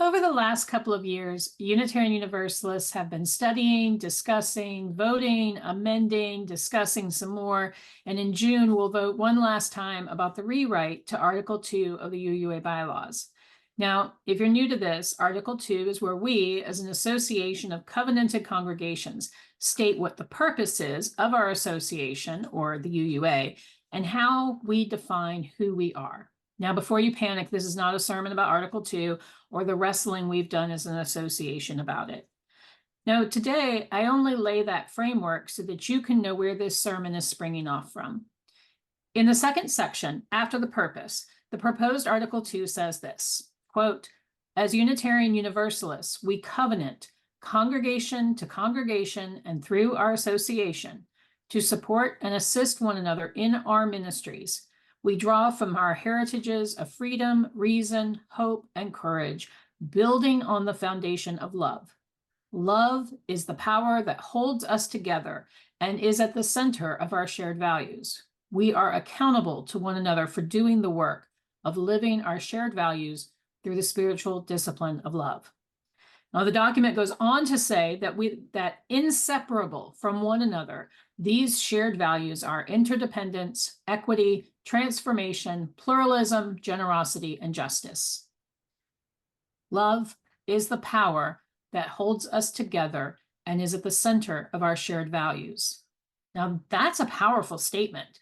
Over the last couple of years, Unitarian Universalists have been studying, discussing, voting, amending, discussing some more, and in June we'll vote one last time about the rewrite to Article 2 of the UUA bylaws. Now, if you're new to this, Article 2 is where we, as an association of covenanted congregations, state what the purpose is of our association, or the UUA, and how we define who we are. Now, before you panic, this is not a sermon about Article 2 or the wrestling we've done as an association about it. Now, today, I only lay that framework so that you can know where this sermon is springing off from. In the second section, after the purpose, the proposed Article 2 says this, quote, "As Unitarian Universalists, we covenant, congregation to congregation and through our association, to support and assist one another in our ministries. We draw from our heritages of freedom, reason, hope, and courage, building on the foundation of love. Love is the power that holds us together and is at the center of our shared values. We are accountable to one another for doing the work of living our shared values through the spiritual discipline of love." Now, the document goes on to say that inseparable from one another, these shared values are interdependence, equity, transformation, pluralism, generosity, and justice. Love is the power that holds us together and is at the center of our shared values. Now, that's a powerful statement.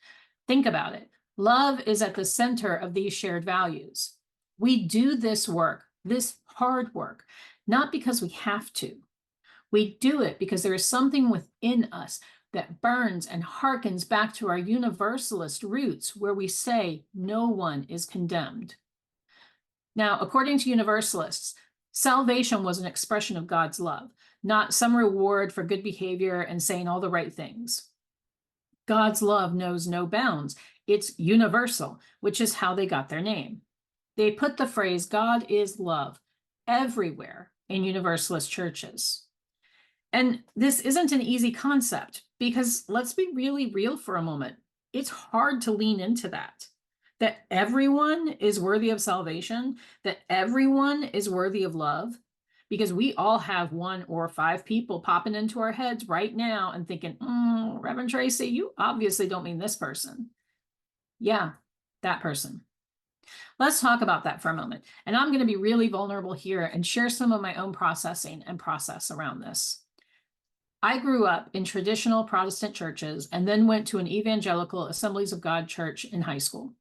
Think about it. Love is at the center of these shared values. We do this work, this hard work, not because we have to. We do it because there is something within us that burns and harkens back to our universalist roots, where we say no one is condemned. Now, according to Universalists, salvation was an expression of God's love, not some reward for good behavior and saying all the right things. God's love knows no bounds. It's universal, which is how they got their name. They put the phrase "God is love" everywhere in Universalist churches. And this isn't an easy concept, because let's be really real for a moment. It's hard to lean into that everyone is worthy of salvation, that everyone is worthy of love, because we all have 1 or 5 people popping into our heads right now and thinking, Reverend Tracie, you obviously don't mean this person. Yeah, that person. Let's talk about that for a moment. And I'm going to be really vulnerable here and share some of my own processing and process around this. I grew up in traditional Protestant churches and then went to an evangelical Assemblies of God church in high school.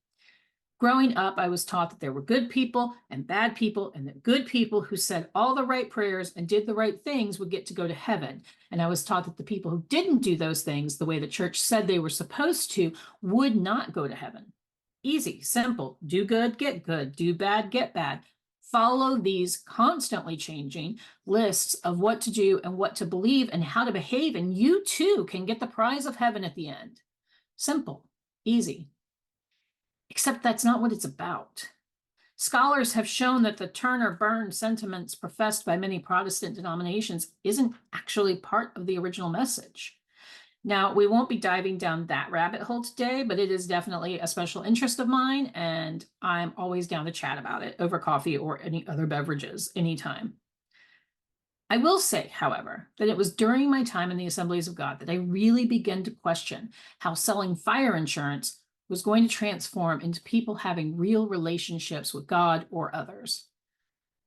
Growing up, I was taught that there were good people and bad people, and that good people who said all the right prayers and did the right things would get to go to heaven. And I was taught that the people who didn't do those things the way the church said they were supposed to would not go to heaven. Easy, simple, do good, get good, do bad, get bad. Follow these constantly changing lists of what to do and what to believe and how to behave, and you too can get the prize of heaven at the end. Simple, easy. Except that's not what it's about. Scholars have shown that the turn or burn sentiments professed by many Protestant denominations isn't actually part of the original message. Now, we won't be diving down that rabbit hole today, but it is definitely a special interest of mine, and I'm always down to chat about it over coffee or any other beverages anytime. I will say, however, that it was during my time in the Assemblies of God that I really began to question how selling fire insurance was going to transform into people having real relationships with God or others.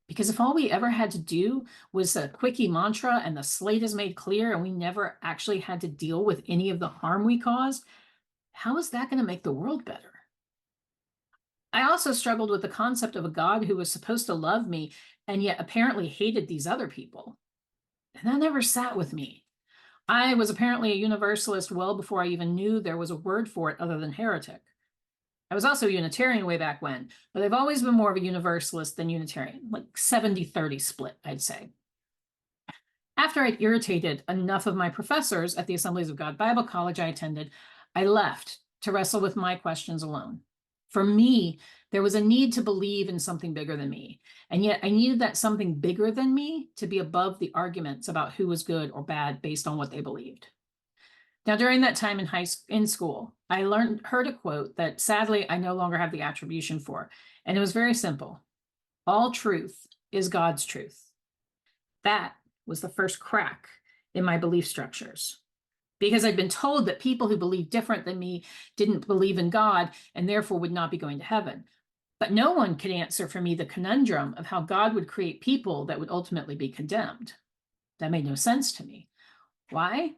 Because if all we ever had to do was a quickie mantra and the slate is made clear and we never actually had to deal with any of the harm we caused, how is that going to make the world better? I also struggled with the concept of a God who was supposed to love me and yet apparently hated these other people. And that never sat with me. I was apparently a Universalist well before I even knew there was a word for it other than heretic. I was also a Unitarian way back when, but I've always been more of a Universalist than Unitarian, like 70-30 split, I'd say. After I'd irritated enough of my professors at the Assemblies of God Bible College I attended, I left to wrestle with my questions alone. For me, there was a need to believe in something bigger than me, and yet I needed that something bigger than me to be above the arguments about who was good or bad based on what they believed. Now, during that time in school, I heard a quote that sadly I no longer have the attribution for, and it was very simple. All truth is God's truth. That was the first crack in my belief structures, because I'd been told that people who believed different than me didn't believe in God and therefore would not be going to heaven. But no one could answer for me the conundrum of how God would create people that would ultimately be condemned. That made no sense to me. Why?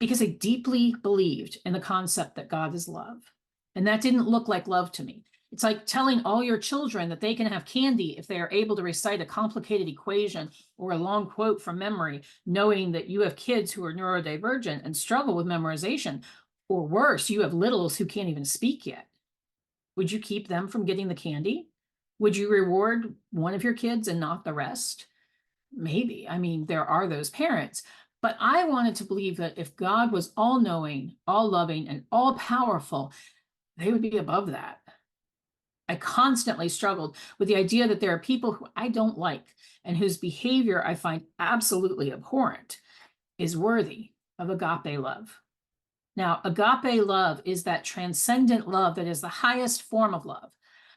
Because I deeply believed in the concept that God is love. And that didn't look like love to me. It's like telling all your children that they can have candy if they are able to recite a complicated equation or a long quote from memory, knowing that you have kids who are neurodivergent and struggle with memorization, or worse, you have littles who can't even speak yet. Would you keep them from getting the candy? Would you reward one of your kids and not the rest? Maybe. I mean, there are those parents. But I wanted to believe that if God was all-knowing, all-loving, and all-powerful, they would be above that. I constantly struggled with the idea that there are people who I don't like and whose behavior I find absolutely abhorrent is worthy of agape love. Now, agape love is that transcendent love that is the highest form of love,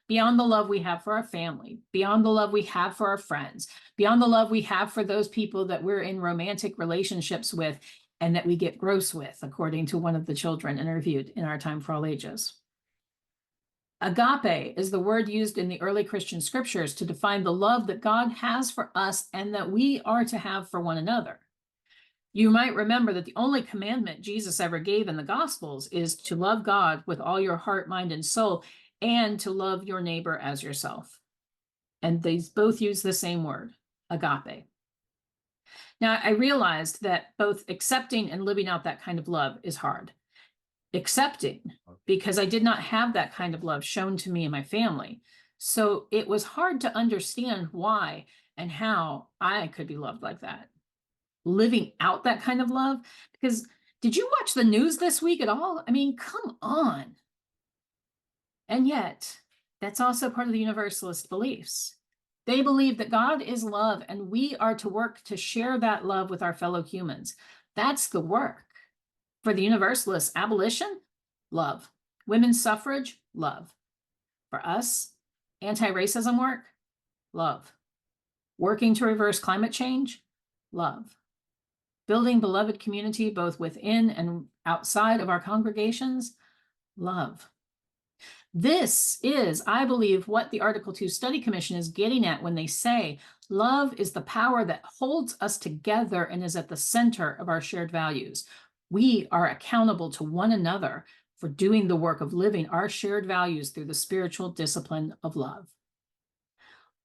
beyond the love we have for our family, beyond the love we have for our friends, beyond the love we have for those people that we're in romantic relationships with and that we get gross with, according to one of the children interviewed in our Time for All Ages. Agape is the word used in the early Christian scriptures to define the love that God has for us and that we are to have for one another. You might remember that the only commandment Jesus ever gave in the Gospels is to love God with all your heart, mind, and soul, and to love your neighbor as yourself. And they both use the same word, agape. Now, I realized that both accepting and living out that kind of love is hard. Accepting, because I did not have that kind of love shown to me and my family. So it was hard to understand why and how I could be loved like that. Living out that kind of love, because did you watch the news this week at all? I mean, come on. And yet, that's also part of the Universalist beliefs. They believe that God is love and we are to work to share that love with our fellow humans. That's the work. For the Universalists, abolition, love. Women's suffrage, love. For us, anti-racism work, love. Working to reverse climate change, love. Building beloved community both within and outside of our congregations, love. This is, I believe, what the Article 2 Study Commission is getting at when they say love is the power that holds us together and is at the center of our shared values. We are accountable to one another for doing the work of living our shared values through the spiritual discipline of love.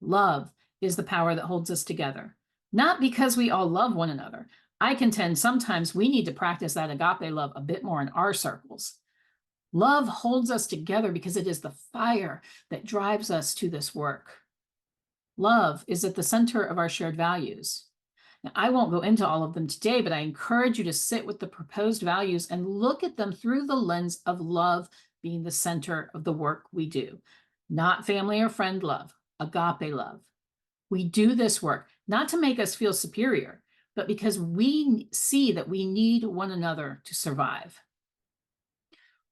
Love is the power that holds us together, not because we all love one another. I contend sometimes we need to practice that agape love a bit more in our circles. Love holds us together because it is the fire that drives us to this work. Love is at the center of our shared values. Now, I won't go into all of them today, but I encourage you to sit with the proposed values and look at them through the lens of love being the center of the work we do. Not family or friend love, agape love. We do this work not to make us feel superior, but because we see that we need one another to survive.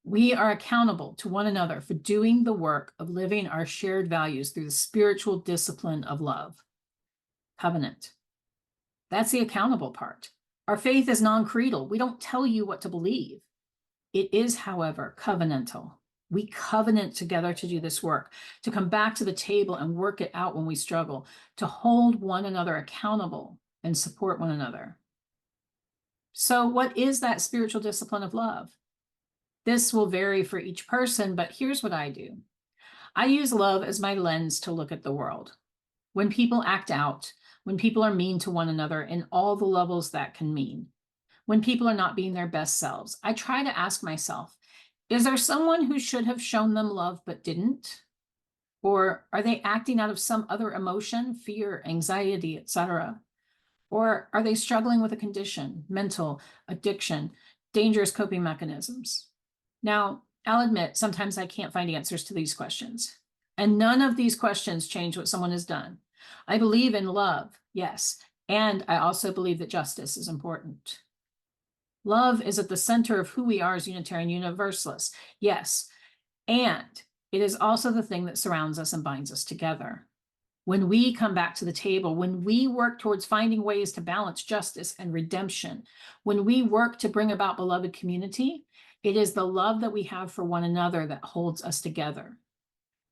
We are accountable to one another for doing the work of living our shared values through the spiritual discipline of love. Covenant. That's the accountable part. Our faith is non-creedal. We don't tell you what to believe. It is, however, covenantal. We covenant together to do this work, to come back to the table and work it out when we struggle, to hold one another accountable and support one another. So what is that spiritual discipline of love? This will vary for each person, but here's what I do. I use love as my lens to look at the world. When people act out, when people are mean to one another in all the levels that can mean, when people are not being their best selves, I try to ask myself, is there someone who should have shown them love but didn't? Or are they acting out of some other emotion, fear, anxiety, etc.? Or are they struggling with a condition, mental, addiction, dangerous coping mechanisms? Now, I'll admit, sometimes I can't find answers to these questions. And none of these questions change what someone has done. I believe in love, yes. And I also believe that justice is important. Love is at the center of who we are as Unitarian Universalists, yes. And it is also the thing that surrounds us and binds us together. When we come back to the table, when we work towards finding ways to balance justice and redemption, when we work to bring about beloved community, it is the love that we have for one another that holds us together.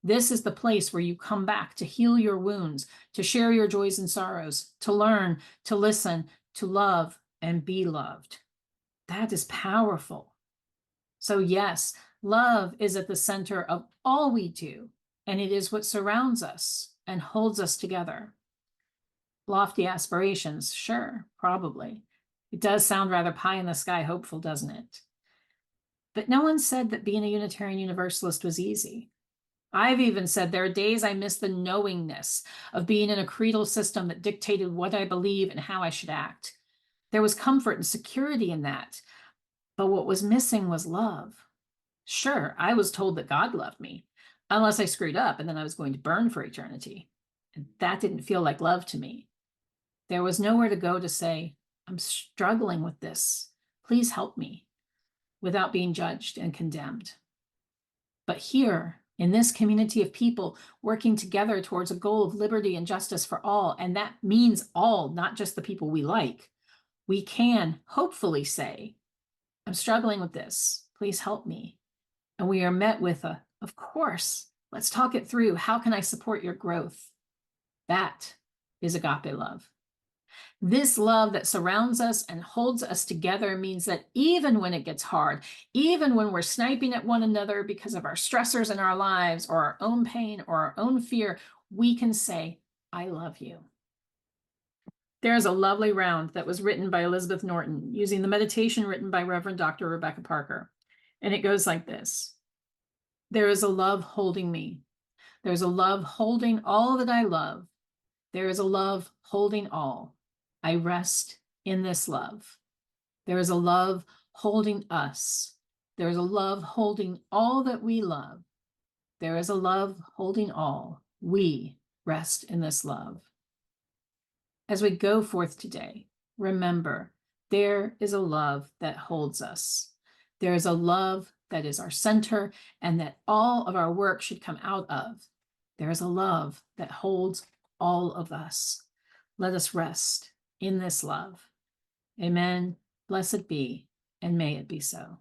This is the place where you come back to heal your wounds, to share your joys and sorrows, to learn, to listen, to love, and be loved. That is powerful. So yes, love is at the center of all we do, and it is what surrounds us and holds us together. Lofty aspirations, sure, probably. It does sound rather pie in the sky hopeful, doesn't it? But no one said that being a Unitarian Universalist was easy. I've even said there are days I miss the knowingness of being in a creedal system that dictated what I believe and how I should act. There was comfort and security in that, but what was missing was love. Sure, I was told that God loved me, unless I screwed up and then I was going to burn for eternity. And that didn't feel like love to me. There was nowhere to go to say, I'm struggling with this. Please help me, without being judged and condemned. But here, in this community of people working together towards a goal of liberty and justice for all, and that means all, not just the people we like, we can hopefully say, I'm struggling with this. Please help me. And we are met with of course, let's talk it through. How can I support your growth? That is agape love. This love that surrounds us and holds us together means that even when it gets hard, even when we're sniping at one another because of our stressors in our lives or our own pain or our own fear, we can say, I love you. There's a lovely round that was written by Elizabeth Norton using the meditation written by Reverend Dr. Rebecca Parker. And it goes like this. There is a love holding me. There's a love holding all that I love. There is a love holding all. I rest in this love. There is a love holding us. There is a love holding all that we love. There is a love holding all. We rest in this love. As we go forth today, remember, there is a love that holds us. There is a love that is our center and that all of our work should come out of. There is a love that holds all of us. Let us rest in this love. Amen. Blessed be, and may it be so.